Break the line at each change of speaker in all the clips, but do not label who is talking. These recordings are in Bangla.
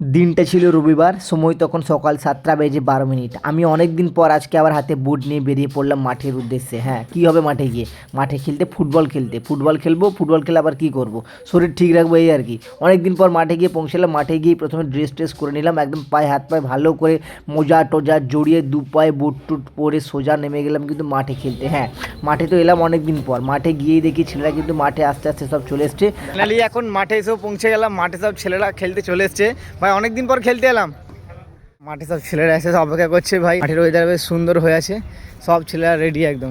দিনটা ছিল রবিবার, সময় তখন সকাল 7:12। আমি অনেক দিন পর আজকে আবার হাতে বুট নিয়ে বেরিয়ে পড়লাম মাঠের উদ্দেশ্যে। হ্যাঁ, কী হবে মাঠে গিয়ে? মাঠে খেলতে ফুটবল খেলতে। ফুটবল খেলবো, ফুটবল খেলে আবার কী করব? শরীর ঠিক রাখবো এই আর কি। অনেক দিন পর মাঠে গিয়ে পৌঁছালাম। মাঠে গিয়ে প্রথমে ড্রেস ট্রেস করে নিলাম, একদম পায়ে হাত পায়ে ভালো করে মোজা টোজা জড়িয়ে দু পায়ে বুট টুট পরে সোজা নেমে গেলাম কিন্তু মাঠে খেলতে। হ্যাঁ, মাঠে তো এলাম অনেক দিন পর। মাঠে গিয়েই দেখি ছেলেরা কিন্তু মাঠে আস্তে আস্তে সব চলে এসছে।
ফাইনালি এখন মাঠে এসেও পৌঁছে গেলাম। মাঠে সব ছেলেরা খেলতে চলে এসছে ভাই, অনেকদিন পর খেলতে এলাম। মাঠে সব ছেলেরা এসে সব অপেক্ষা করছে ভাই। মাঠের ওয়েদার বেশ সুন্দর হয়ে আছে, সব ছেলেরা রেডি একদম।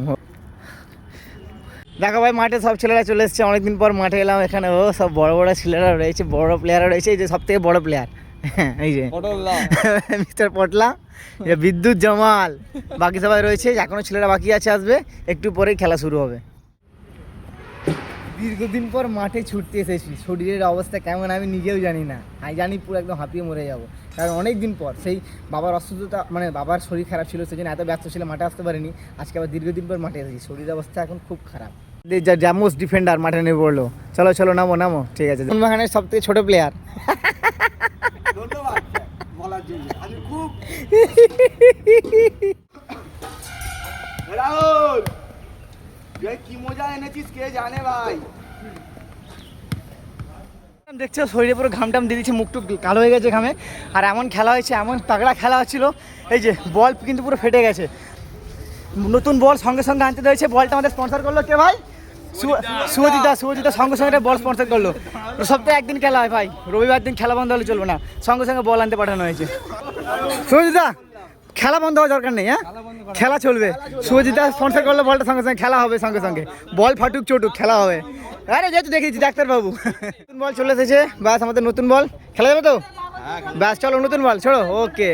দেখো ভাই, মাঠে সব ছেলেরা চলে এসছে, অনেকদিন পর মাঠে এলাম। এখানে ও সব বড় বড় ছেলেরা রয়েছে, বড় প্লেয়াররা রয়েছে। এই যে সব থেকে বড় প্লেয়ার এই যে মিস্টার পটলা, বিদ্যুৎ জামাল, বাকি সবাই রয়েছে। এখনো ছেলেরা বাকি আছে, আসবে একটু পরেই খেলা শুরু হবে। দীর্ঘদিন পর মাঠে ছুটতে এসেছি, শরীরের অবস্থা কেমন আমি নিজেও জানি না। আমি জানি পুরো একদম হাঁপিয়ে মরে যাব, কারণ অনেক দিন পর সেই বাবার অসুস্থতা, মানে বাবার শরীর খারাপ ছিল, সেই জন্য এত ব্যস্ত ছিল মাঠে আসতে পারিনি। আজকে আবার দীর্ঘদিন পর মাঠে এসেছি, শরীরের অবস্থা এখন খুব খারাপ। জামোস ডিফেন্ডার মাঠে নেমে পড়লো। চলো চলো নামো নামো, ঠিক আছে। মোহনবাগানের সব থেকে ছোটো প্লেয়ার।
ধন্যবাদ বলার জন্য। আমি খুব রাহুল, তুই কি মজা এনেছিস কে জানে ভাই।
দেখছো শরীরে পুরো ঘামটাম দিয়ে দিচ্ছে, মুখ টুক কালো হয়ে গেছে ঘামে। আর এমন খেলা হয়েছে, এমন তাগড়া খেলা হচ্ছিল। এই যে বল কিন্তু পুরো ফেটে গেছে। নতুন বল সঙ্গে সঙ্গে আনতে দিয়েছে। বলটা আমাদের স্পন্সর করলো কে ভাই? সুজিতা সঙ্গে সঙ্গে বল স্পন্সর করলো। সপ্তাহে একদিন খেলা হয় ভাই, রবিবার দিন খেলা বন্ধ হলে চলবে না, সঙ্গে সঙ্গে বল আনতে পাঠানো হয়েছে। সুজিতা, খেলা বন্ধ হওয়ার দরকার নেই, হ্যাঁ খেলা চলবে। সুজিতা স্পন্সর করলো বলটা, সঙ্গে সঙ্গে খেলা হবে, সঙ্গে সঙ্গে বল ফাটুক চটুক খেলা হবে। আরে যেহেতু দেখেছি ডাক্তারবাবু, নতুন বল চলে এসেছে, ব্যাস আমাদের নতুন বল খেলা যাবে তো। ব্যাস চলো নতুন বল ছোড়ো, ওকে।